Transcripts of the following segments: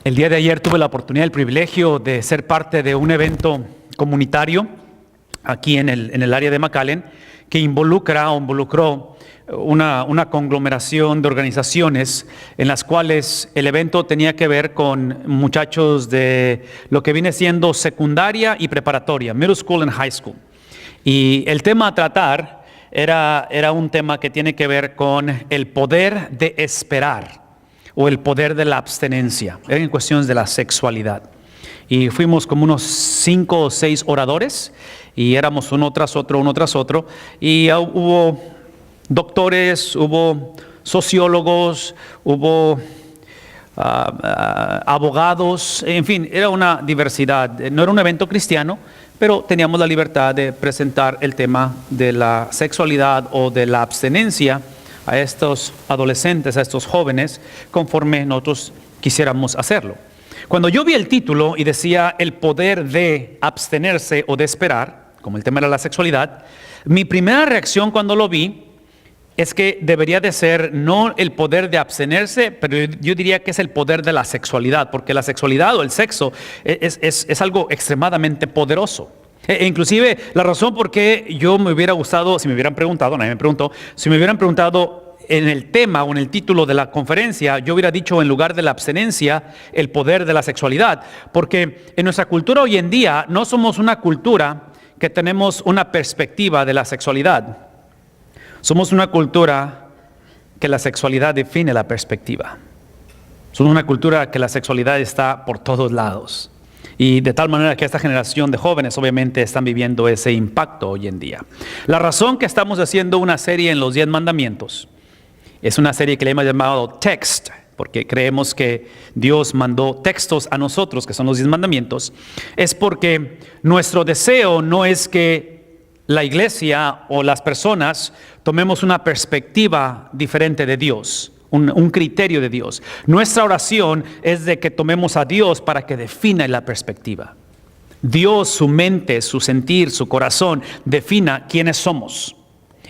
El día de ayer tuve la oportunidad, el privilegio de ser parte de un evento comunitario aquí en el área de McAllen que involucró una conglomeración de organizaciones en las cuales el evento tenía que ver con muchachos de lo que viene siendo secundaria y preparatoria, middle school and high school. Y el tema a tratar era un tema que tiene que ver con el poder de esperar o el poder de la abstenencia, en cuestiones de la sexualidad. Y fuimos como unos 5 o 6 oradores y éramos uno tras otro, y hubo doctores, hubo sociólogos, hubo abogados, en fin, era una diversidad. No era un evento cristiano, pero teníamos la libertad de presentar el tema de la sexualidad o de la abstenencia a estos adolescentes, a estos jóvenes, conforme nosotros quisiéramos hacerlo. Cuando yo vi el título y decía el poder de abstenerse o de esperar, como el tema era la sexualidad, mi primera reacción cuando lo vi es que debería de ser no el poder de abstenerse, pero yo diría que es el poder de la sexualidad, porque la sexualidad o el sexo es algo extremadamente poderoso. Inclusive la razón por qué yo me hubiera gustado, si me hubieran preguntado, nadie me preguntó, si me hubieran preguntado en el tema o en el título de la conferencia, yo hubiera dicho en lugar de la abstenencia, el poder de la sexualidad, porque en nuestra cultura hoy en día no somos una cultura que tenemos una perspectiva de la sexualidad. Somos una cultura que la sexualidad define la perspectiva. Somos una cultura que la sexualidad está por todos lados. Y de tal manera que esta generación de jóvenes obviamente están viviendo ese impacto hoy en día. La razón que estamos haciendo una serie en los 10 mandamientos es una serie que le hemos llamado Text, porque creemos que Dios mandó textos a nosotros, que son los 10 mandamientos, es porque nuestro deseo no es que la iglesia o las personas tomemos una perspectiva diferente de Dios, un criterio de Dios. Nuestra oración es de que tomemos a Dios para que defina la perspectiva. Dios, su mente, su sentir, su corazón, defina quiénes somos.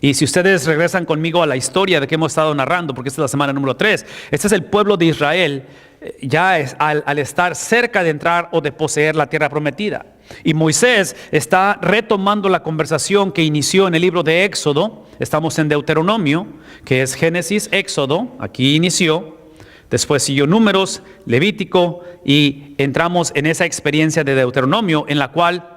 Y si ustedes regresan conmigo a la historia de que hemos estado narrando, porque esta es la semana número 3, este es el pueblo de Israel ya al estar cerca de entrar o de poseer la tierra prometida. Y Moisés está retomando la conversación que inició en el libro de Éxodo. Estamos en Deuteronomio, que es Génesis, Éxodo, aquí inició. Después siguió Números, Levítico, y entramos en esa experiencia de Deuteronomio en la cual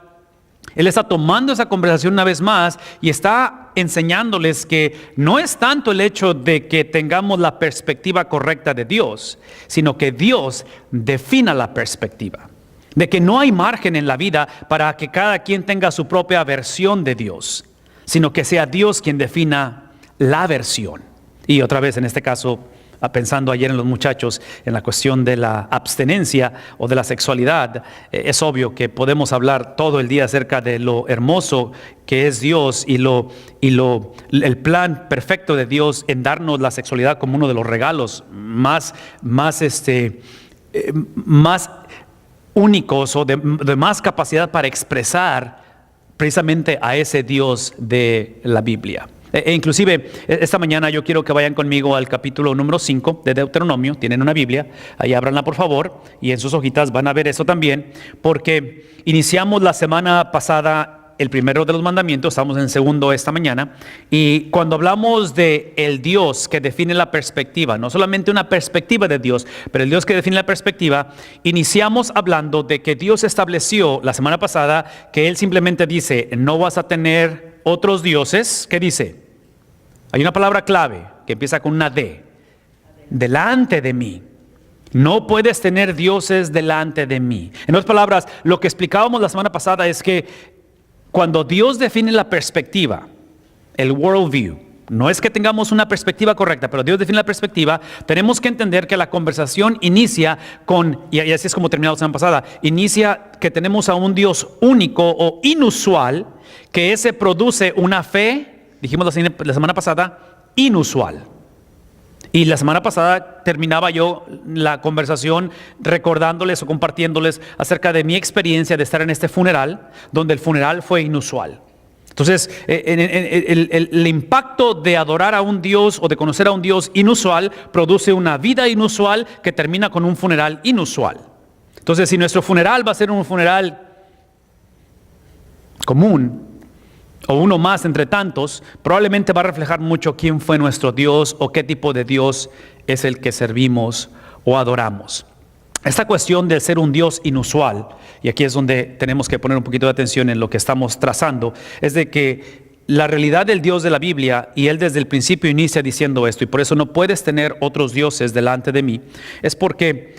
él está tomando esa conversación una vez más y está enseñándoles que no es tanto el hecho de que tengamos la perspectiva correcta de Dios, sino que Dios defina la perspectiva. De que no hay margen en la vida para que cada quien tenga su propia versión de Dios, sino que sea Dios quien defina la versión. Y otra vez en este caso, pensando ayer en los muchachos, en la cuestión de la abstenencia o de la sexualidad, es obvio que podemos hablar todo el día acerca de lo hermoso que es Dios y el plan perfecto de Dios en darnos la sexualidad como uno de los regalos más únicos o de más capacidad para expresar precisamente a ese Dios de la Biblia. Inclusive esta mañana yo quiero que vayan conmigo al capítulo número 5 de Deuteronomio. Tienen una Biblia, ahí ábranla por favor, y en sus hojitas van a ver eso también, porque iniciamos la semana pasada el primero de los mandamientos, estamos en el segundo esta mañana, y cuando hablamos de el Dios que define la perspectiva, no solamente una perspectiva de Dios, pero el Dios que define la perspectiva, iniciamos hablando de que Dios estableció la semana pasada que Él simplemente dice, no vas a tener otros dioses. ¿Qué dice? Hay una palabra clave que empieza con una D. Delante de mí. No puedes tener dioses delante de mí. En otras palabras, lo que explicábamos la semana pasada es que cuando Dios define la perspectiva, el worldview, no es que tengamos una perspectiva correcta, pero Dios define la perspectiva, tenemos que entender que la conversación inicia con, y así es como terminamos la semana pasada, inicia que tenemos a un Dios único o inusual, que ese produce una fe, dijimos la semana pasada, inusual. Y la semana pasada terminaba yo la conversación recordándoles o compartiéndoles acerca de mi experiencia de estar en este funeral, donde el funeral fue inusual. Entonces, el impacto de adorar a un Dios o de conocer a un Dios inusual produce una vida inusual que termina con un funeral inusual. Entonces, si nuestro funeral va a ser un funeral común, o uno más entre tantos, probablemente va a reflejar mucho quién fue nuestro Dios o qué tipo de Dios es el que servimos o adoramos. Esta cuestión de ser un Dios inusual, y aquí es donde tenemos que poner un poquito de atención en lo que estamos trazando, es de que la realidad del Dios de la Biblia, y Él desde el principio inicia diciendo esto, y por eso no puedes tener otros dioses delante de mí, es porque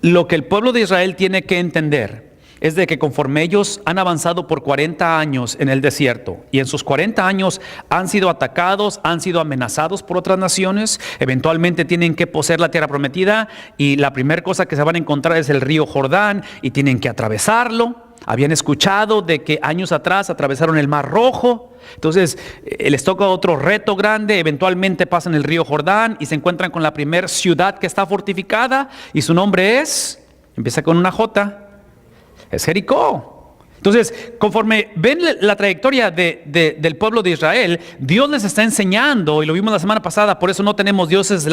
lo que el pueblo de Israel tiene que entender es de que conforme ellos han avanzado por 40 años en el desierto y en sus 40 años han sido atacados, han sido amenazados por otras naciones, eventualmente tienen que poseer la tierra prometida y la primera cosa que se van a encontrar es el río Jordán y tienen que atravesarlo. Habían escuchado de que años atrás atravesaron el Mar Rojo. Entonces les toca otro reto grande. Eventualmente pasan el río Jordán y se encuentran con la primera ciudad que está fortificada y su nombre empieza con una J, es Jericó. Entonces, conforme ven la trayectoria del pueblo de Israel, Dios les está enseñando, y lo vimos la semana pasada, por eso no tenemos dioses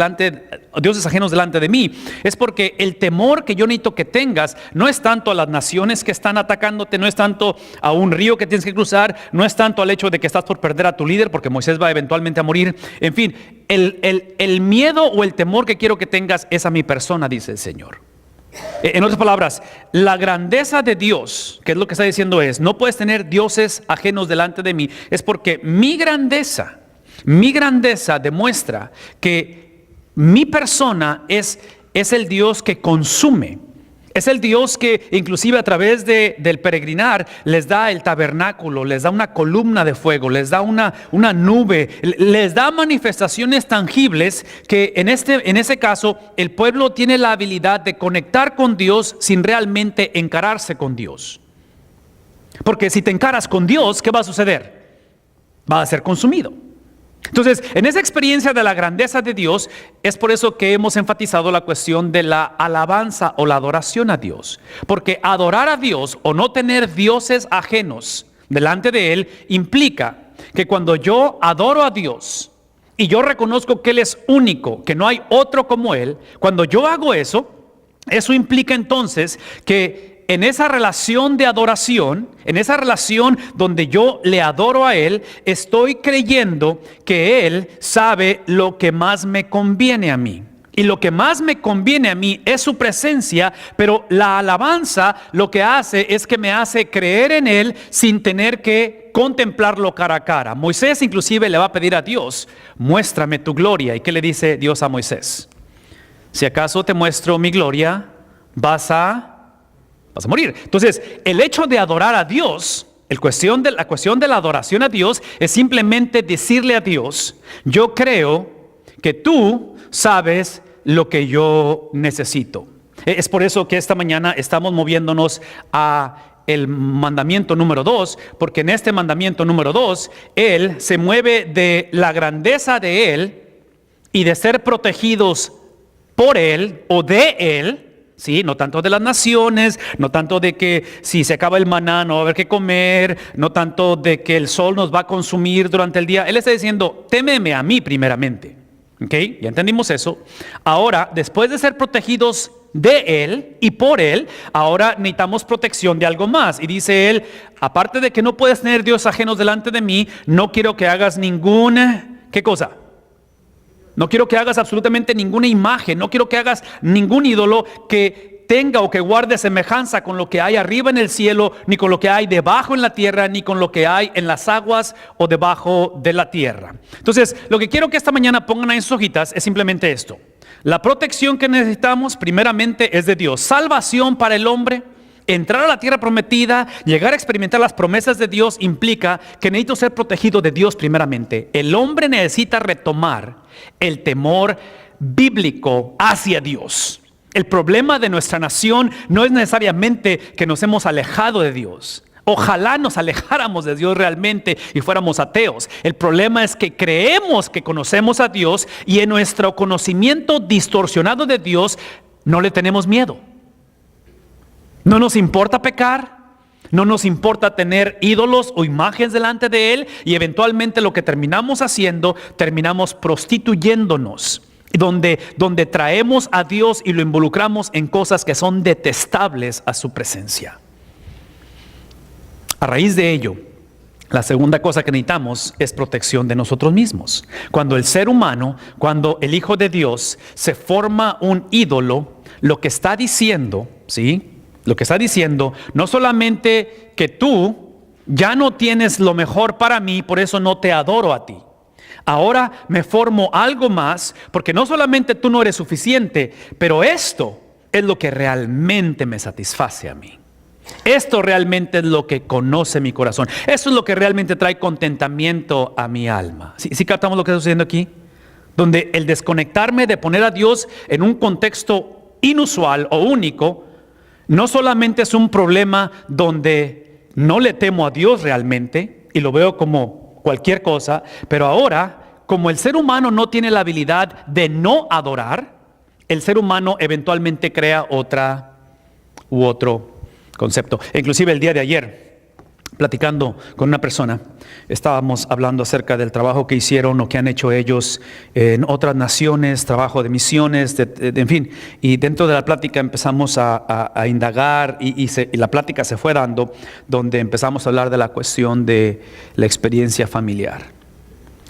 ajenos delante de mí. Es porque el temor que yo necesito que tengas no es tanto a las naciones que están atacándote, no es tanto a un río que tienes que cruzar, no es tanto al hecho de que estás por perder a tu líder, porque Moisés va eventualmente a morir. En fin, el miedo o el temor que quiero que tengas es a mi persona, dice el Señor. En otras palabras, la grandeza de Dios, que es lo que está diciendo no puedes tener dioses ajenos delante de mí, es porque mi grandeza demuestra que mi persona es el Dios que consume. Es el Dios que inclusive a través del peregrinar les da el tabernáculo, les da una columna de fuego, les da una nube, les da manifestaciones tangibles que en ese caso el pueblo tiene la habilidad de conectar con Dios sin realmente encararse con Dios. Porque si te encaras con Dios, ¿qué va a suceder? Va a ser consumido. Entonces, en esa experiencia de la grandeza de Dios, es por eso que hemos enfatizado la cuestión de la alabanza o la adoración a Dios. Porque adorar a Dios o no tener dioses ajenos delante de Él implica que cuando yo adoro a Dios y yo reconozco que Él es único, que no hay otro como Él, cuando yo hago eso implica entonces que en esa relación de adoración, en esa relación donde yo le adoro a Él, estoy creyendo que Él sabe lo que más me conviene a mí. Y lo que más me conviene a mí es su presencia, pero la alabanza lo que hace es que me hace creer en Él sin tener que contemplarlo cara a cara. Moisés inclusive le va a pedir a Dios, muéstrame tu gloria. ¿Y qué le dice Dios a Moisés? Si acaso te muestro mi gloria, vas a morir. Entonces, el hecho de adorar a Dios, la cuestión de la adoración a Dios es simplemente decirle a Dios, yo creo que tú sabes lo que yo necesito. Es por eso que esta mañana estamos moviéndonos a el mandamiento número 2, porque en este mandamiento número 2, Él se mueve de la grandeza de Él y de ser protegidos por Él o de Él. Sí, no tanto de las naciones, no tanto de que si se acaba el maná no va a haber que comer, no tanto de que el sol nos va a consumir durante el día. Él está diciendo, témeme a mí primeramente. ¿Ok? Ya entendimos eso. Ahora, después de ser protegidos de Él y por Él, ahora necesitamos protección de algo más. Y dice Él, aparte de que no puedes tener dioses ajenos delante de mí, no quiero que hagas ¿qué cosa? No quiero que hagas absolutamente ninguna imagen, no quiero que hagas ningún ídolo que tenga o que guarde semejanza con lo que hay arriba en el cielo, ni con lo que hay debajo en la tierra, ni con lo que hay en las aguas o debajo de la tierra. Entonces, lo que quiero que esta mañana pongan ahí en sus hojitas es simplemente esto. La protección que necesitamos primeramente es de Dios. Salvación para el hombre. Entrar a la tierra prometida, llegar a experimentar las promesas de Dios implica que necesito ser protegido de Dios primeramente. El hombre necesita retomar el temor bíblico hacia Dios. El problema de nuestra nación no es necesariamente que nos hemos alejado de Dios. Ojalá nos alejáramos de Dios realmente y fuéramos ateos. El problema es que creemos que conocemos a Dios y en nuestro conocimiento distorsionado de Dios no le tenemos miedo. No nos importa pecar, no nos importa tener ídolos o imágenes delante de Él y eventualmente lo que terminamos haciendo, terminamos prostituyéndonos donde traemos a Dios y lo involucramos en cosas que son detestables a su presencia. A raíz de ello, la segunda cosa que necesitamos es protección de nosotros mismos. Cuando el ser humano, cuando el Hijo de Dios se forma un ídolo, lo que está diciendo, ¿sí? Lo que está diciendo, no solamente que tú ya no tienes lo mejor para mí, por eso no te adoro a ti. Ahora me formo algo más, porque no solamente tú no eres suficiente, pero esto es lo que realmente me satisface a mí. Esto realmente es lo que conoce mi corazón. Esto es lo que realmente trae contentamiento a mi alma. ¿Sí captamos lo que está sucediendo aquí? Donde el desconectarme de poner a Dios en un contexto inusual o único, no solamente es un problema donde no le temo a Dios realmente y lo veo como cualquier cosa, pero ahora, como el ser humano no tiene la habilidad de no adorar, el ser humano eventualmente crea otra u otro concepto. Inclusive el día de ayer, platicando con una persona, estábamos hablando acerca del trabajo que hicieron o que han hecho ellos en otras naciones, trabajo de misiones, en fin. Y dentro de la plática empezamos a indagar y la plática se fue dando, donde empezamos a hablar de la cuestión de la experiencia familiar.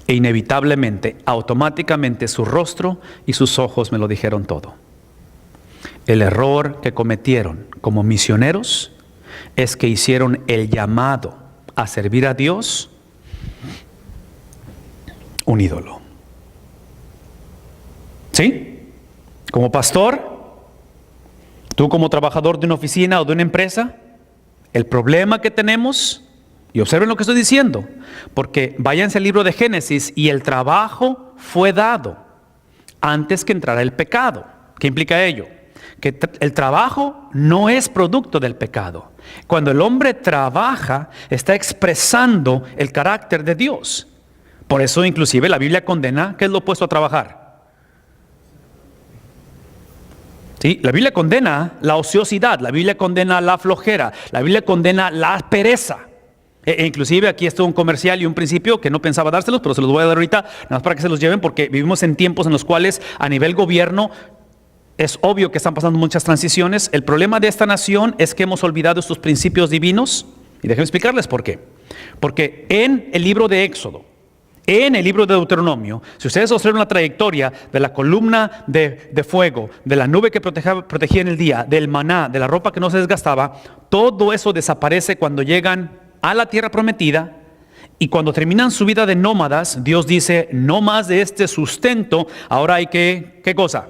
E inevitablemente, automáticamente, su rostro y sus ojos me lo dijeron todo. El error que cometieron como misioneros es que hicieron el llamado a servir a Dios un ídolo. ¿Sí? Como pastor, tú como trabajador de una oficina o de una empresa, el problema que tenemos, y observen lo que estoy diciendo, porque váyanse al libro de Génesis y el trabajo fue dado antes que entrara el pecado. ¿Qué implica ello? Que el trabajo no es producto del pecado. Cuando el hombre trabaja, está expresando el carácter de Dios. Por eso inclusive la Biblia condena, ¿qué es lo opuesto a trabajar? ¿Sí? La Biblia condena la ociosidad, la Biblia condena la flojera, la Biblia condena la pereza. Inclusive aquí está un comercial y un principio que no pensaba dárselos, pero se los voy a dar ahorita, nada más para que se los lleven, porque vivimos en tiempos en los cuales a nivel gobierno es obvio que están pasando muchas transiciones. El problema de esta nación es que hemos olvidado estos principios divinos. Y déjenme explicarles por qué. Porque en el libro de Éxodo, en el libro de Deuteronomio, si ustedes observan la trayectoria de la columna de fuego, de la nube que protegía en el día, del maná, de la ropa que no se desgastaba, todo eso desaparece cuando llegan a la tierra prometida. Y cuando terminan su vida de nómadas, Dios dice, no más de este sustento, ahora hay que, ¿qué cosa?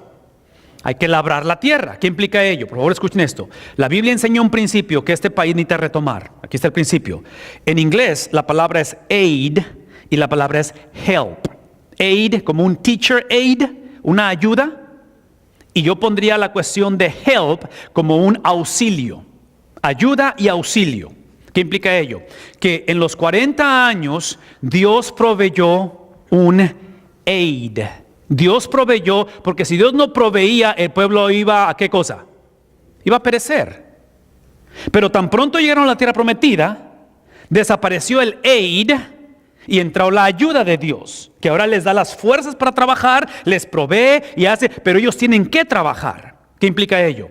Hay que labrar la tierra. ¿Qué implica ello? Por favor, escuchen esto. La Biblia enseña un principio que este país necesita retomar. Aquí está el principio. En inglés, la palabra es aid y la palabra es help. Aid como un teacher aid, una ayuda. Y yo pondría la cuestión de help como un auxilio. Ayuda y auxilio. ¿Qué implica ello? Que en los 40 años Dios proveyó un aid. Dios proveyó, porque si Dios no proveía, el pueblo iba a ¿qué cosa? Iba a perecer. Pero tan pronto llegaron a la tierra prometida, desapareció el aid y entró la ayuda de Dios, que ahora les da las fuerzas para trabajar, les provee y hace, pero ellos tienen que trabajar. ¿Qué implica ello?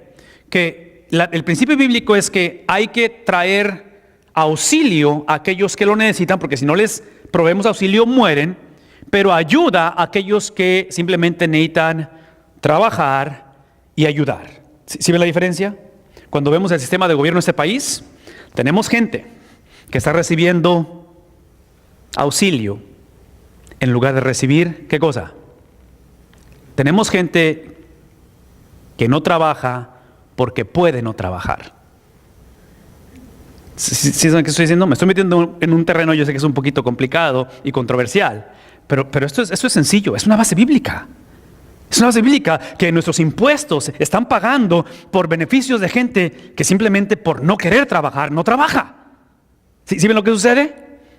Que el principio bíblico es que hay que traer auxilio a aquellos que lo necesitan, porque si no les proveemos auxilio mueren. Pero ayuda a aquellos que simplemente necesitan trabajar y ayudar. ¿Sí ven la diferencia? Cuando vemos el sistema de gobierno de este país, tenemos gente que está recibiendo auxilio en lugar de recibir, ¿qué cosa? Tenemos gente que no trabaja porque puede no trabajar. ¿Sí saben qué estoy diciendo? Me estoy metiendo en un terreno, yo sé que es un poquito complicado y controversial. Pero esto es sencillo, es una base bíblica. Es una base bíblica que nuestros impuestos están pagando por beneficios de gente que simplemente por no querer trabajar, no trabaja. ¿Sí ven lo que sucede?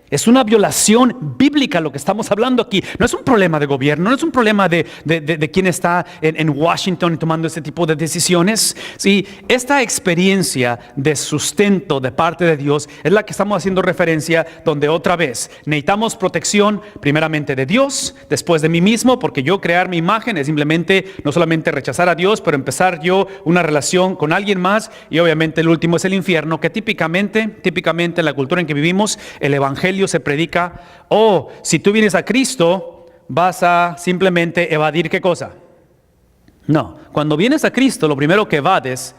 Es una violación bíblica lo que estamos hablando aquí. No es un problema de gobierno, no es un problema de quién está en Washington tomando este tipo de decisiones. Sí, esta experiencia de sustento de parte de Dios es la que estamos haciendo referencia, donde otra vez necesitamos protección primeramente de Dios, después de mí mismo, porque yo crear mi imagen es simplemente no solamente rechazar a Dios, pero empezar yo una relación con alguien más, y obviamente el último es el infierno, que típicamente en la cultura en que vivimos, el evangelio se predica, si tú vienes a Cristo, vas a simplemente evadir ¿qué cosa? No, cuando vienes a Cristo, lo primero que evades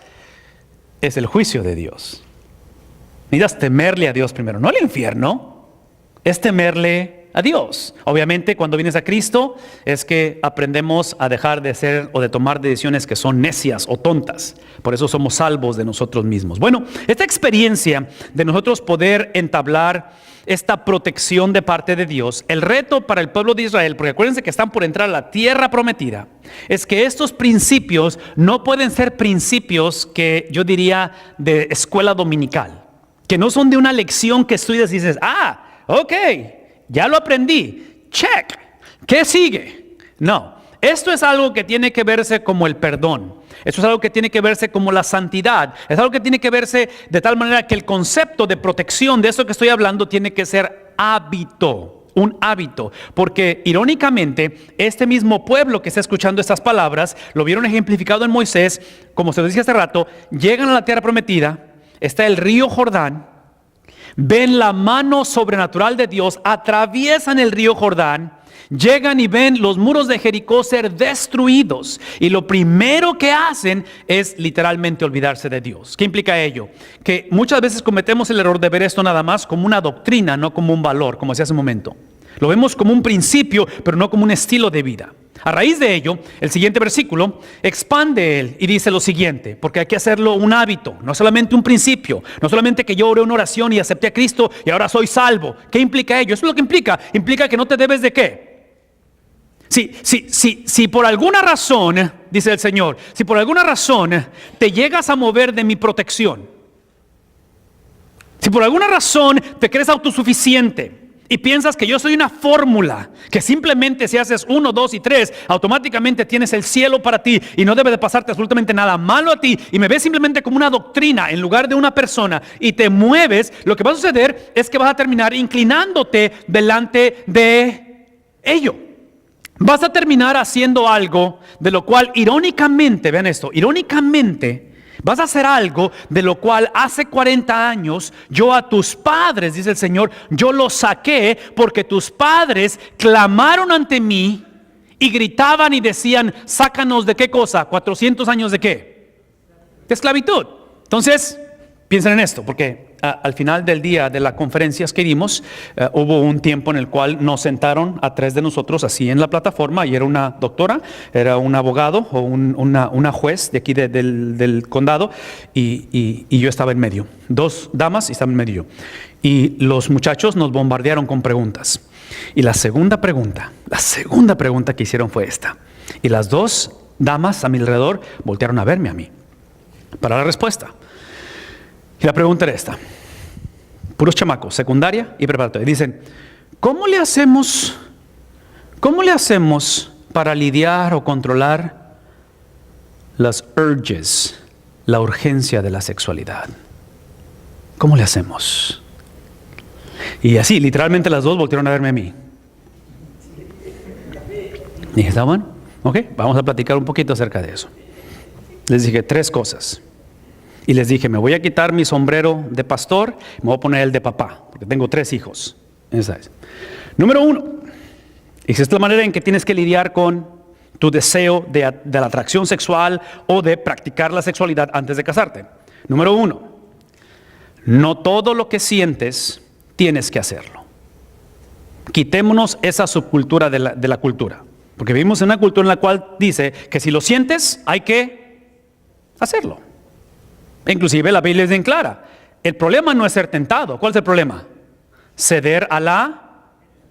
es el juicio de Dios. Necesitas temerle a Dios primero, no al infierno, es temerle a Dios. Obviamente, cuando vienes a Cristo, es que aprendemos a dejar de ser o de tomar decisiones que son necias o tontas. Por eso somos salvos de nosotros mismos. Bueno, esta experiencia de nosotros poder entablar esta protección de parte de Dios, el reto para el pueblo de Israel, porque acuérdense que están por entrar a la tierra prometida, es que estos principios no pueden ser principios que yo diría de escuela dominical, que no son de una lección que estudias y dices, ok, ya lo aprendí, check, ¿qué sigue? No, esto es algo que tiene que verse como el perdón. Esto es algo que tiene que verse como la santidad. Es algo que tiene que verse de tal manera que el concepto de protección de eso que estoy hablando tiene que ser hábito, un hábito. Porque irónicamente, este mismo pueblo que está escuchando estas palabras, lo vieron ejemplificado en Moisés, como se lo dije hace rato, llegan a la tierra prometida, está el río Jordán, ven la mano sobrenatural de Dios, atraviesan el río Jordán, llegan y ven los muros de Jericó ser destruidos, y lo primero que hacen es literalmente olvidarse de Dios. ¿Qué implica ello? Que muchas veces cometemos el error de ver esto nada más como una doctrina, no como un valor, como decía hace un momento. Lo vemos como un principio, pero no como un estilo de vida. A raíz de ello, el siguiente versículo expande él y dice lo siguiente, porque hay que hacerlo un hábito, no solamente un principio, no solamente que yo oré una oración y acepté a Cristo y ahora soy salvo. ¿Qué implica ello? Eso es lo que implica que no te debes de ¿qué? Si por alguna razón, dice el Señor, si por alguna razón te llegas a mover de mi protección, si por alguna razón te crees autosuficiente y piensas que yo soy una fórmula, que simplemente si haces 1, 2 y 3, automáticamente tienes el cielo para ti y no debe de pasarte absolutamente nada malo a ti, y me ves simplemente como una doctrina en lugar de una persona y te mueves, lo que va a suceder es que vas a terminar inclinándote delante de ello. Vas a terminar haciendo algo de lo cual irónicamente, vean esto, irónicamente vas a hacer algo de lo cual hace 40 años yo a tus padres, dice el Señor, yo los saqué porque tus padres clamaron ante mí y gritaban y decían, sácanos de qué cosa, 400 años de qué, de esclavitud. Entonces, piensen en esto, porque al final del día de las conferencias que dimos, hubo un tiempo en el cual nos sentaron a 3 de nosotros así en la plataforma, y era una doctora, era un abogado o una juez de aquí del condado, y yo estaba en medio, 2 damas y estaba en medio yo. Y los muchachos nos bombardearon con preguntas. Y la segunda pregunta que hicieron fue esta. Y las 2 damas a mi alrededor voltearon a verme a mí para la respuesta. Y la pregunta era esta. Puros chamacos, secundaria y preparatoria. Dicen, ¿cómo le hacemos para lidiar o controlar las urges, la urgencia de la sexualidad? ¿Cómo le hacemos? Y así, literalmente las 2 voltearon a verme a mí. Dije, ¿está bueno? Ok, vamos a platicar un poquito acerca de eso. Les dije 3 cosas. Y les dije, me voy a quitar mi sombrero de pastor, me voy a poner el de papá, porque tengo 3 hijos. Esa es. Número 1, y esta es la manera en que tienes que lidiar con tu deseo de la atracción sexual o de practicar la sexualidad antes de casarte. Número 1, no todo lo que sientes tienes que hacerlo. Quitémonos esa subcultura de la cultura, porque vivimos en una cultura en la cual dice que si lo sientes hay que hacerlo. Inclusive la Biblia es bien clara. El problema no es ser tentado. ¿Cuál es el problema? Ceder a la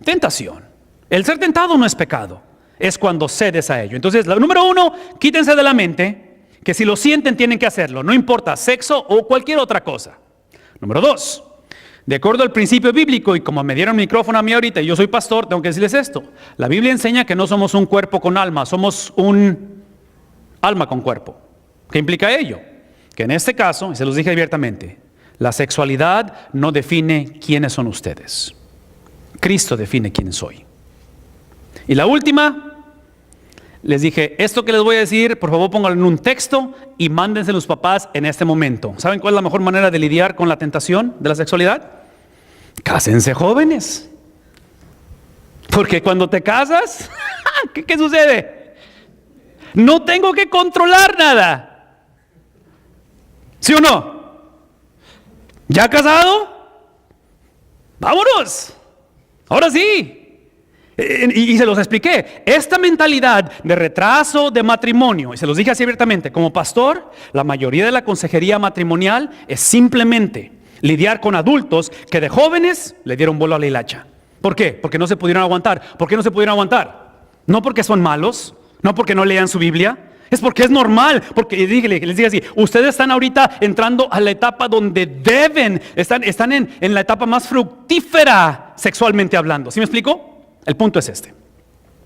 tentación. El ser tentado no es pecado, es cuando cedes a ello. Entonces, la número 1, quítense de la mente que si lo sienten tienen que hacerlo, no importa sexo o cualquier otra cosa. Número 2, De acuerdo al principio bíblico, y como me dieron micrófono a mí ahorita y yo soy pastor, tengo que decirles esto. La Biblia enseña que no somos un cuerpo con alma, somos un alma con cuerpo. ¿Qué implica ello? Que en este caso, y se los dije abiertamente, la sexualidad no define quiénes son ustedes. Cristo define quién soy. Y la última, les dije, esto que les voy a decir, por favor pónganlo en un texto y mándense a los papás en este momento. ¿Saben cuál es la mejor manera de lidiar con la tentación de la sexualidad? Cásense jóvenes. Porque cuando te casas, ¿qué sucede? No tengo que controlar nada. ¿Sí o no? ¿Ya casado? ¡Vámonos! Ahora sí. Y se los expliqué. Esta mentalidad de retraso de matrimonio, y se los dije así abiertamente, como pastor, la mayoría de la consejería matrimonial es simplemente lidiar con adultos que de jóvenes le dieron bola a la hilacha. ¿Por qué? Porque no se pudieron aguantar. ¿Por qué no se pudieron aguantar? No porque son malos, no porque no lean su Biblia. Es porque es normal, porque les digo así, ustedes están ahorita entrando a la etapa donde están en la etapa más fructífera sexualmente hablando. ¿Sí me explico? El punto es este.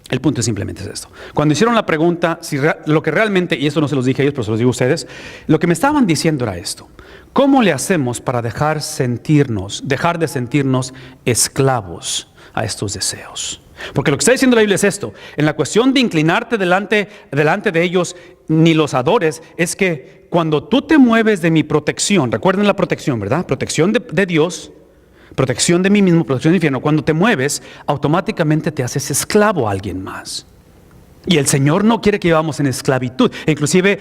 El punto simplemente es esto. Cuando hicieron la pregunta, lo que realmente, y eso no se los dije a ellos, pero se los digo a ustedes, lo que me estaban diciendo era esto. ¿Cómo le hacemos para dejar de sentirnos esclavos a estos deseos? Porque lo que está diciendo la Biblia es esto. En la cuestión de inclinarte delante de ellos, ni los adores, es que cuando tú te mueves de mi protección, recuerden la protección, ¿verdad? Protección de Dios, protección de mí mismo, protección del infierno. Cuando te mueves, automáticamente te haces esclavo a alguien más. Y el Señor no quiere que vivamos en esclavitud. Inclusive,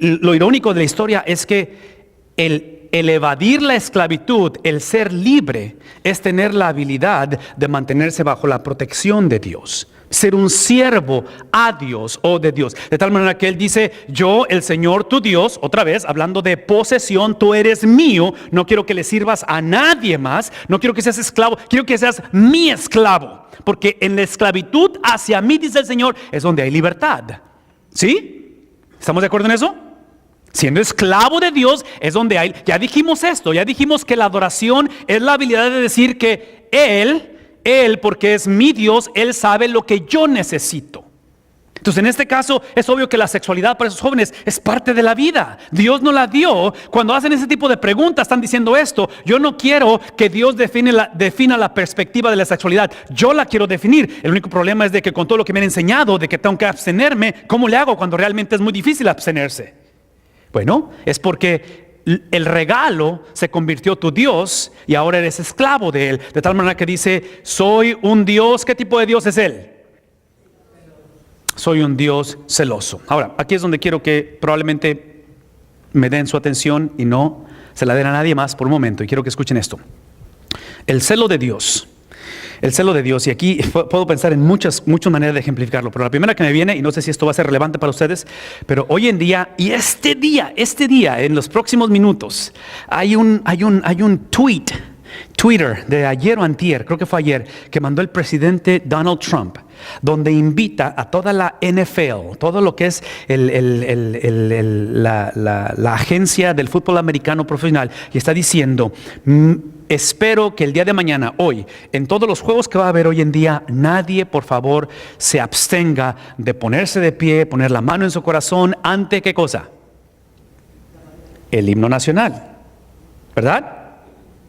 lo irónico de la historia es que el evadir la esclavitud, el ser libre, es tener la habilidad de mantenerse bajo la protección de Dios. Ser un siervo a Dios o de Dios. De tal manera que Él dice, yo, el Señor, tu Dios, otra vez, hablando de posesión, tú eres mío, no quiero que le sirvas a nadie más, no quiero que seas esclavo, quiero que seas mi esclavo. Porque en la esclavitud hacia mí, dice el Señor, es donde hay libertad. ¿Sí? ¿Estamos de acuerdo en eso? Siendo esclavo de Dios es donde hay, ya dijimos esto, ya dijimos que la adoración es la habilidad de decir que Él, porque es mi Dios, Él sabe lo que yo necesito. Entonces en este caso es obvio que la sexualidad para esos jóvenes es parte de la vida. Dios no la dio. Cuando hacen ese tipo de preguntas están diciendo esto. Yo no quiero que Dios defina la perspectiva de la sexualidad. Yo la quiero definir. El único problema es de que con todo lo que me han enseñado, de que tengo que abstenerme, ¿cómo le hago cuando realmente es muy difícil abstenerse? Bueno, es porque el regalo se convirtió tu Dios y ahora eres esclavo de Él. De tal manera que dice, soy un Dios. ¿Qué tipo de Dios es Él? Soy un Dios celoso. Ahora, aquí es donde quiero que probablemente me den su atención y no se la den a nadie más por un momento. Y quiero que escuchen esto. El celo de Dios. El celo de Dios, y aquí puedo pensar en muchas maneras de ejemplificarlo, pero la primera que me viene, y no sé si esto va a ser relevante para ustedes, pero hoy en día, y este día, en los próximos minutos, hay un Twitter de ayer o antier, creo que fue ayer, que mandó el presidente Donald Trump, donde invita a toda la NFL, todo lo que es la agencia del fútbol americano profesional, y está diciendo, espero que el día de mañana, hoy, en todos los juegos que va a haber hoy en día, nadie, por favor, se abstenga de ponerse de pie, poner la mano en su corazón ante ¿qué cosa? El himno nacional, ¿verdad?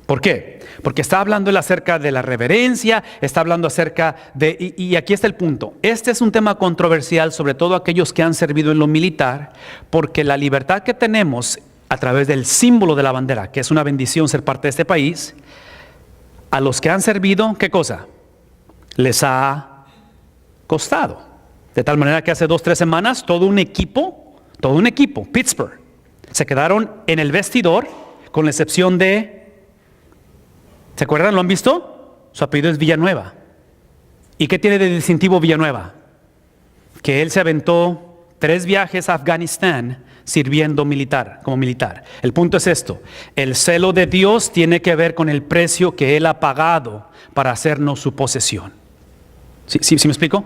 ¿Por qué? Porque está hablando él acerca de la reverencia, está hablando acerca de, y aquí está el punto. Este es un tema controversial, sobre todo aquellos que han servido en lo militar, porque la libertad que tenemos a través del símbolo de la bandera, que es una bendición ser parte de este país, a los que han servido, ¿qué cosa? Les ha costado. De tal manera que hace 2-3 semanas todo un equipo, Pittsburgh, se quedaron en el vestidor, con la excepción de, ¿se acuerdan? ¿Lo han visto? Su apellido es Villanueva. ¿Y qué tiene de distintivo Villanueva? Que él se aventó 3 viajes a Afganistán sirviendo como militar. El punto es esto: el celo de Dios tiene que ver con el precio que Él ha pagado para hacernos su posesión. ¿Sí me explico?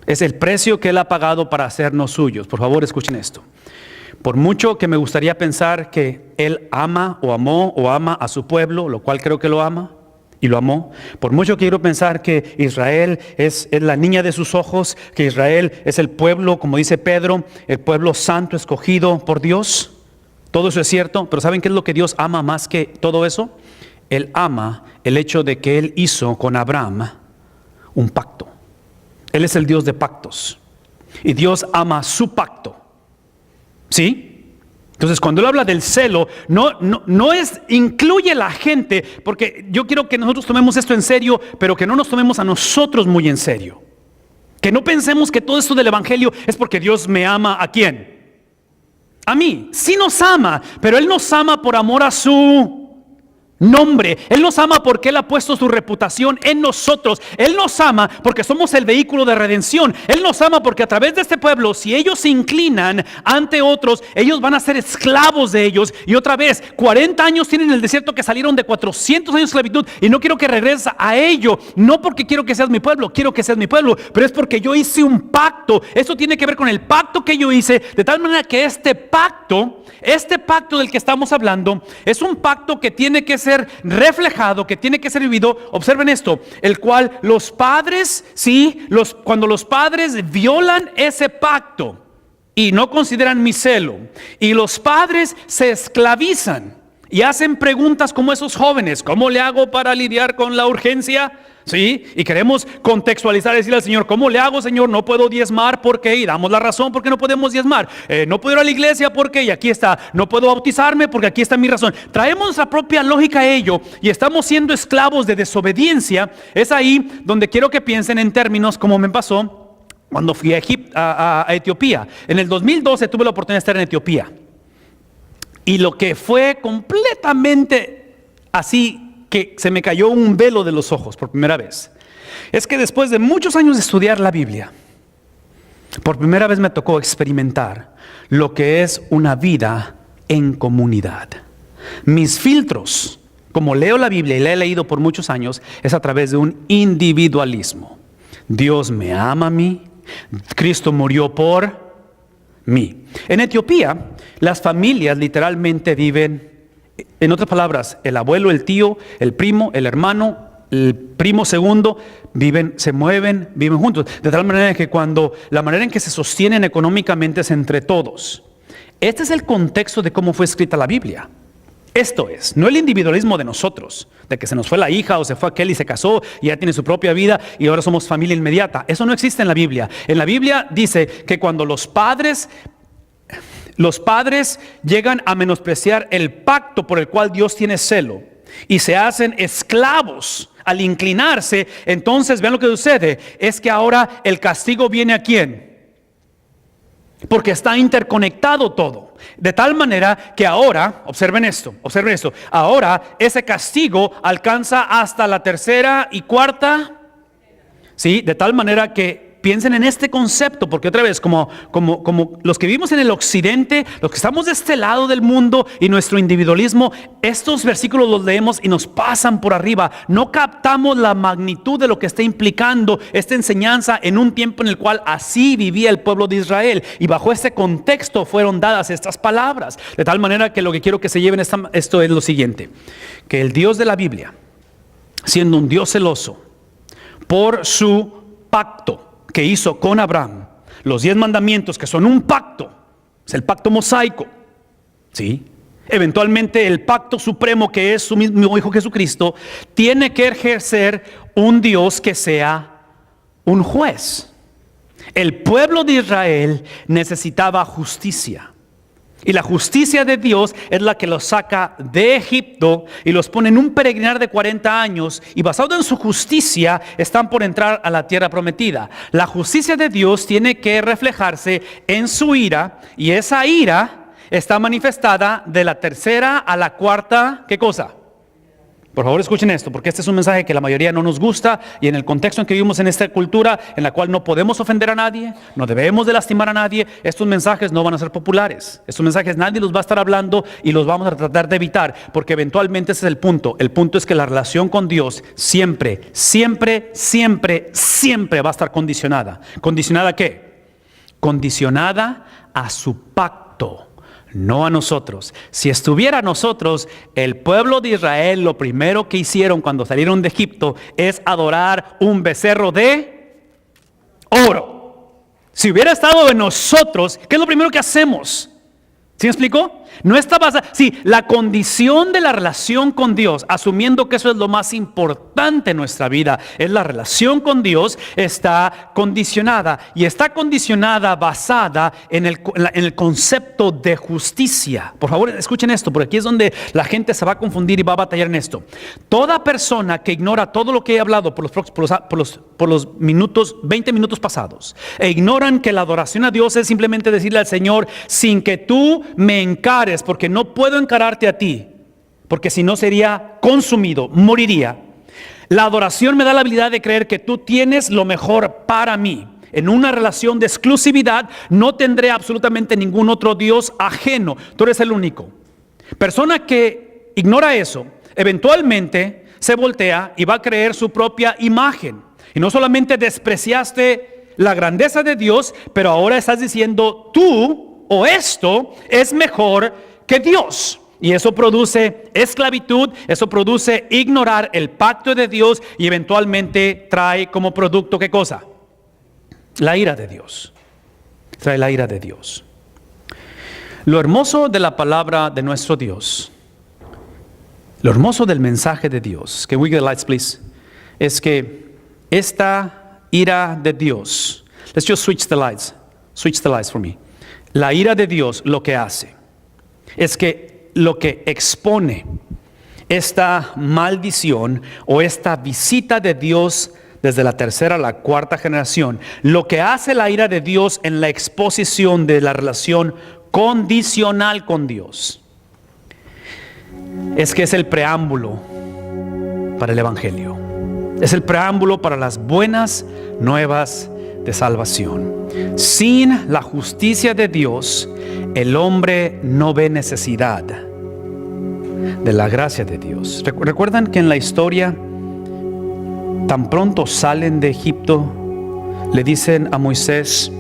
Es el precio que Él ha pagado para hacernos suyos. Por favor, escuchen esto. Por mucho que me gustaría pensar que Él ama o amó o ama a su pueblo, lo cual creo que lo ama y lo amó. Por mucho que quiero pensar que Israel es la niña de sus ojos, que Israel es el pueblo, como dice Pedro, el pueblo santo escogido por Dios. Todo eso es cierto, pero ¿saben qué es lo que Dios ama más que todo eso? Él ama el hecho de que Él hizo con Abraham un pacto. Él es el Dios de pactos. Y Dios ama su pacto. ¿Sí? Entonces, cuando Él habla del celo, no incluye la gente, porque yo quiero que nosotros tomemos esto en serio, pero que no nos tomemos a nosotros muy en serio. Que no pensemos que todo esto del evangelio es porque Dios me ama. ¿A quién? A mí. Sí nos ama, pero Él nos ama por amor a su nombre. Él nos ama porque Él ha puesto su reputación en nosotros. Él nos ama porque somos el vehículo de redención. Él nos ama porque a través de este pueblo, si ellos se inclinan ante otros, ellos van a ser esclavos de ellos. Y otra vez, 40 años tienen en el desierto, que salieron de 400 años de esclavitud, y no quiero que regreses a ello. No porque quiero que seas mi pueblo, quiero que seas mi pueblo, pero es porque yo hice un pacto. Esto tiene que ver con el pacto que yo hice, de tal manera que este pacto del que estamos hablando es un pacto que tiene que ser reflejado, que tiene que ser vivido. Observen esto, el cual los padres, cuando los padres violan ese pacto y no consideran mi celo, y los padres se esclavizan y hacen preguntas como esos jóvenes: ¿cómo le hago para lidiar con la urgencia? ¿Sí? Y queremos contextualizar y decirle al Señor: ¿cómo le hago, Señor? No puedo diezmar, ¿por qué? Y damos la razón por qué no podemos diezmar. No puedo ir a la iglesia, ¿por qué? Y aquí está. No puedo bautizarme, porque aquí está mi razón. Traemos nuestra propia lógica a ello y estamos siendo esclavos de desobediencia. Es ahí donde quiero que piensen en términos como me pasó cuando fui a Etiopía. En el 2012 tuve la oportunidad de estar en Etiopía. Y lo que fue completamente así, que se me cayó un velo de los ojos por primera vez, es que después de muchos años de estudiar la Biblia, por primera vez me tocó experimentar lo que es una vida en comunidad. Mis filtros, como leo la Biblia y la he leído por muchos años, es a través de un individualismo. Dios me ama a mí, Cristo murió por mí. En Etiopía, las familias literalmente viven, en otras palabras, el abuelo, el tío, el primo, el hermano, el primo segundo, se mueven, viven juntos. De tal manera que la manera en que se sostienen económicamente es entre todos. Este es el contexto de cómo fue escrita la Biblia. Esto es, no el individualismo de nosotros, de que se nos fue la hija o se fue aquel y se casó y ya tiene su propia vida y ahora somos familia inmediata. Eso no existe en la Biblia. En la Biblia dice que cuando los padres llegan a menospreciar el pacto por el cual Dios tiene celo y se hacen esclavos al inclinarse, entonces vean lo que sucede, es que ahora el castigo viene ¿a quién? Porque está interconectado todo. De tal manera que ahora, observen esto, ahora ese castigo alcanza hasta la tercera y cuarta. Sí, de tal manera que piensen en este concepto, porque otra vez, como los que vivimos en el occidente, los que estamos de este lado del mundo y nuestro individualismo, estos versículos los leemos y nos pasan por arriba. No captamos la magnitud de lo que está implicando esta enseñanza en un tiempo en el cual así vivía el pueblo de Israel, y bajo este contexto fueron dadas estas palabras. De tal manera que lo que quiero que se lleven esto es lo siguiente: que el Dios de la Biblia, siendo un Dios celoso por su pacto que hizo con Abraham, los 10 mandamientos, que son un pacto, es el pacto mosaico, ¿sí? Eventualmente el pacto supremo, que es su mismo Hijo Jesucristo, tiene que ejercer un Dios que sea un juez. El pueblo de Israel necesitaba justicia. Y la justicia de Dios es la que los saca de Egipto y los pone en un peregrinar de 40 años, y basado en su justicia están por entrar a la tierra prometida. La justicia de Dios tiene que reflejarse en su ira, y esa ira está manifestada de la tercera a la cuarta, ¿qué cosa? Por favor, escuchen esto, porque este es un mensaje que la mayoría no nos gusta, y en el contexto en que vivimos en esta cultura en la cual no podemos ofender a nadie, no debemos de lastimar a nadie, estos mensajes no van a ser populares. Estos mensajes nadie los va a estar hablando y los vamos a tratar de evitar, porque eventualmente ese es el punto. El punto es que la relación con Dios siempre va a estar condicionada. ¿Condicionada a qué? Condicionada a su pacto no a nosotros. Si estuviera a nosotros, el pueblo de Israel lo primero que hicieron cuando salieron de Egipto es adorar un becerro de oro. Si hubiera estado en nosotros, ¿qué es lo primero que hacemos? ¿Sí me explicó? No está basada. Sí, la condición de la relación con Dios, asumiendo que eso es lo más importante en nuestra vida, es la relación con Dios, está condicionada. Y está condicionada basada en el concepto de justicia. Por favor, escuchen esto, porque aquí es donde la gente se va a confundir y va a batallar en esto. Toda persona que ignora todo lo que he hablado por los minutos, 20 minutos pasados, e ignoran que la adoración a Dios es simplemente decirle al Señor, sin que tú me encares, porque no puedo encararte a ti, porque si no sería consumido, moriría. La adoración me da la habilidad de creer que tú tienes lo mejor para mí. En una relación de exclusividad no tendré absolutamente ningún otro Dios ajeno. Tú eres el único. Persona que ignora eso, eventualmente se voltea y va a creer su propia imagen. Y no solamente despreciaste la grandeza de Dios, pero ahora estás diciendo tú o esto es mejor que Dios. Y eso produce esclavitud, eso produce ignorar el pacto de Dios y eventualmente trae como producto, ¿qué cosa? La ira de Dios. Trae la ira de Dios. Lo hermoso de la palabra de nuestro Dios, lo hermoso del mensaje de Dios, can we get the lights please, es que esta ira de Dios, let's just switch the lights for me. La ira de Dios lo que hace es que lo que expone esta maldición o esta visita de Dios desde la tercera a la cuarta generación, lo que hace la ira de Dios en la exposición de la relación condicional con Dios es que es el preámbulo para el Evangelio. Es el preámbulo para las buenas nuevas de salvación. Sin la justicia de Dios, el hombre no ve necesidad de la gracia de Dios. ¿Recuerdan que en la historia, tan pronto salen de Egipto, le dicen a Moisés,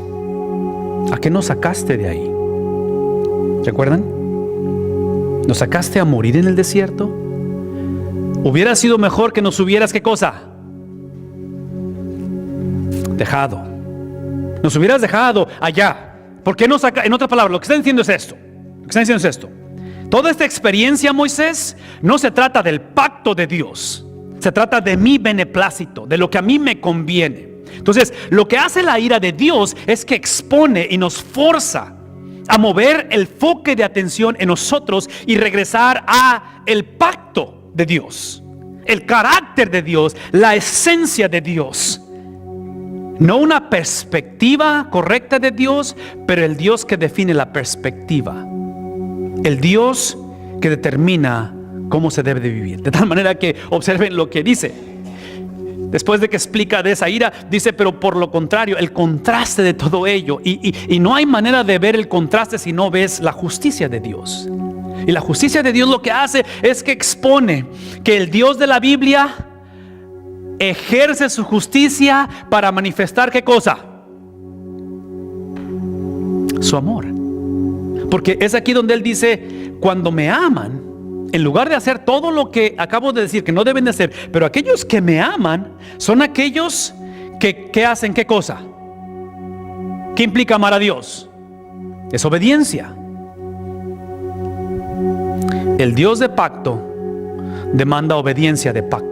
¿a qué nos sacaste de ahí? ¿Recuerdan? ¿Nos sacaste a morir en el desierto? Hubiera sido mejor que nos hubieras, ¿qué cosa? Dejado. Nos hubieras dejado allá. ¿Por qué no saca? En otras palabras, lo que está diciendo es esto. Toda esta experiencia, Moisés, no se trata del pacto de Dios. Se trata de mi beneplácito, de lo que a mí me conviene. Entonces, lo que hace la ira de Dios es que expone y nos forza a mover el foco de atención en nosotros y regresar a el pacto de Dios, el carácter de Dios, la esencia de Dios. No una perspectiva correcta de Dios, pero el Dios que define la perspectiva. El Dios que determina cómo se debe de vivir. De tal manera que observen lo que dice. Después de que explica de esa ira, dice, pero por lo contrario, el contraste de todo ello. Y no hay manera de ver el contraste si no ves la justicia de Dios. Y la justicia de Dios lo que hace es que expone que el Dios de la Biblia ejerce su justicia para manifestar ¿qué cosa? Su amor. Porque es aquí donde él dice, cuando me aman, en lugar de hacer todo lo que acabo de decir que no deben de hacer, pero aquellos que me aman son aquellos que hacen ¿qué cosa? ¿Qué implica amar a Dios? Es obediencia. El Dios de pacto demanda obediencia de pacto.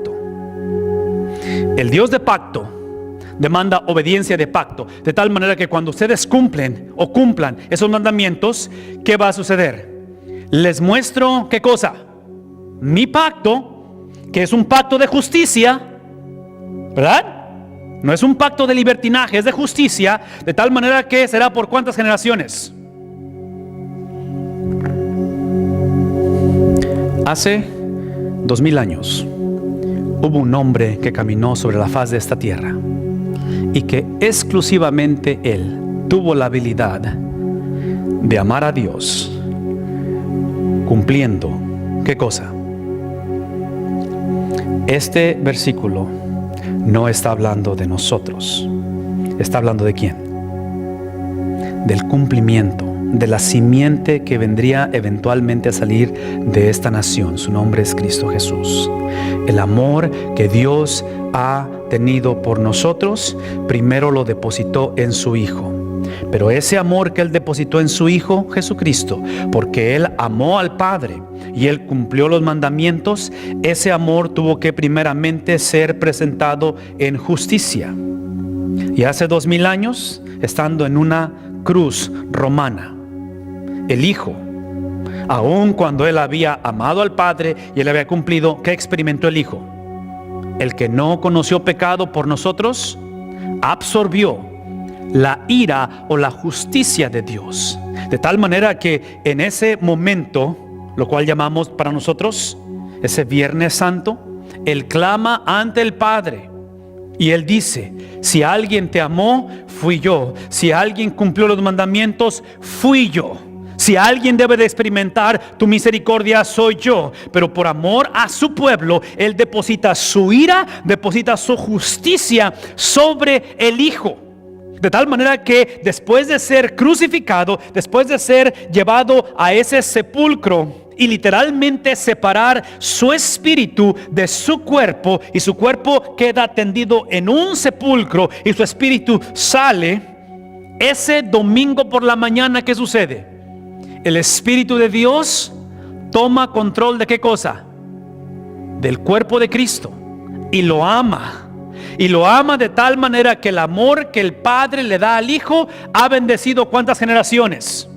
El Dios de pacto demanda obediencia de pacto, de tal manera que cuando ustedes cumplan esos mandamientos, ¿qué va a suceder? Les muestro ¿qué cosa? Mi pacto, que es un pacto de justicia, ¿verdad? No es un pacto de libertinaje, es de justicia, de tal manera que será por ¿cuántas generaciones? Hace 2000 años hubo un hombre que caminó sobre la faz de esta tierra y que exclusivamente él tuvo la habilidad de amar a Dios cumpliendo ¿qué cosa? Este versículo no está hablando de nosotros. ¿Está hablando de quién? Del cumplimiento de la simiente que vendría eventualmente a salir de esta nación. Su nombre es Cristo Jesús. El amor que Dios ha tenido por nosotros, primero lo depositó en su Hijo. Pero ese amor que Él depositó en su Hijo Jesucristo, porque Él amó al Padre y Él cumplió los mandamientos, ese amor tuvo que primeramente ser presentado en justicia. Y hace 2000 años, estando en una cruz romana, el Hijo, aun cuando Él había amado al Padre y Él había cumplido, ¿qué experimentó el Hijo? El que no conoció pecado por nosotros, absorbió la ira o la justicia de Dios. De tal manera que en ese momento, lo cual llamamos para nosotros ese Viernes Santo, Él clama ante el Padre y Él dice: si alguien te amó, fui yo. Si alguien cumplió los mandamientos, fui yo. Si alguien debe de experimentar tu misericordia, soy yo. Pero por amor a su pueblo, Él deposita su ira, deposita su justicia sobre el Hijo. De tal manera que después de ser crucificado, después de ser llevado a ese sepulcro y literalmente separar su espíritu de su cuerpo, y su cuerpo queda tendido en un sepulcro y su espíritu sale, ese domingo por la mañana, ¿qué sucede? El Espíritu de Dios toma control de ¿qué cosa? Del cuerpo de Cristo, y lo ama. Y lo ama de tal manera que el amor que el Padre le da al Hijo ha bendecido ¿cuántas generaciones?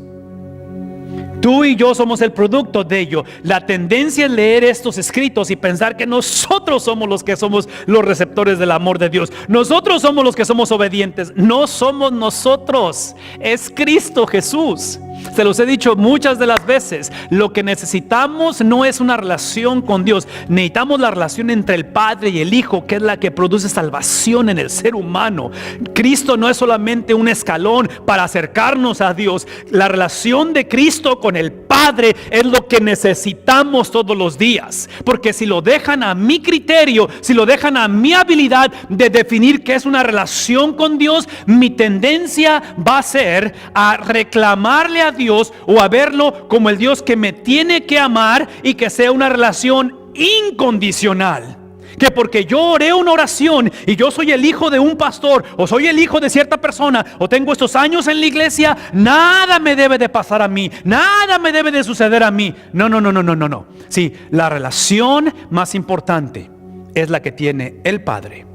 Tú y yo somos el producto de ello. La tendencia es leer estos escritos y pensar que nosotros somos los que somos los receptores del amor de Dios. Nosotros somos los que somos obedientes. No somos nosotros, es Cristo Jesús. Se los he dicho muchas de las veces. Lo que necesitamos no es una relación con Dios. Necesitamos la relación entre el Padre y el Hijo, que es la que produce salvación en el ser humano. Cristo no es solamente un escalón para acercarnos a Dios. La relación de Cristo con el Padre es lo que necesitamos todos los días. Porque si lo dejan a mi criterio, si lo dejan a mi habilidad de definir qué es una relación con Dios, mi tendencia va a ser a reclamarle a Dios o a verlo como el Dios que me tiene que amar y que sea una relación incondicional. Que porque yo oré una oración y yo soy el hijo de un pastor o soy el hijo de cierta persona o tengo estos años en la iglesia, nada me debe de pasar a mí, nada me debe de suceder a mí. No. Sí, la relación más importante es la que tiene el Padre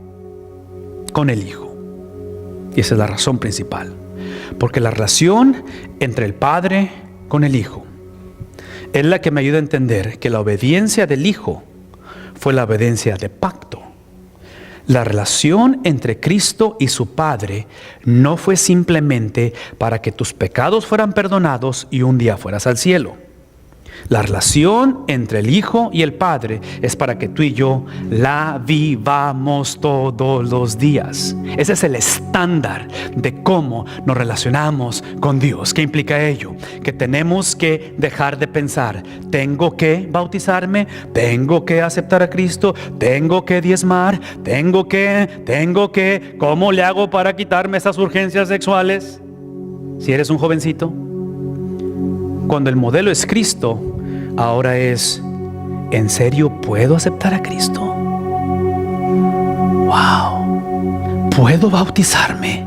con el Hijo. Y esa es la razón principal. Porque la relación entre el Padre con el Hijo es la que me ayuda a entender que la obediencia del Hijo fue la obediencia de pacto. La relación entre Cristo y su Padre no fue simplemente para que tus pecados fueran perdonados y un día fueras al cielo. La relación entre el Hijo y el Padre es para que tú y yo la vivamos todos los días. Ese es el estándar de cómo nos relacionamos con Dios. ¿Qué implica ello? Que tenemos que dejar de pensar: tengo que bautizarme, tengo que aceptar a Cristo, tengo que diezmar, tengo que, ¿cómo le hago para quitarme esas urgencias sexuales? Si eres un jovencito, cuando el modelo es Cristo, ahora es: ¿en serio puedo aceptar a Cristo? ¡Wow! ¿Puedo bautizarme?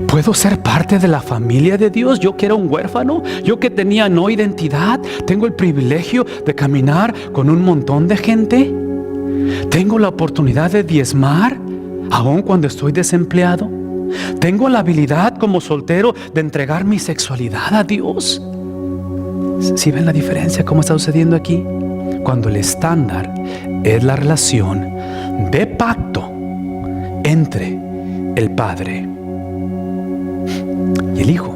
¿Puedo ser parte de la familia de Dios? Yo que era un huérfano, yo que tenía no identidad, tengo el privilegio de caminar con un montón de gente. Tengo la oportunidad de diezmar, aun cuando estoy desempleado. Tengo la habilidad como soltero de entregar mi sexualidad a Dios. ¿Sí ven la diferencia? ¿Cómo está sucediendo aquí? Cuando el estándar es la relación de pacto entre el Padre y el Hijo.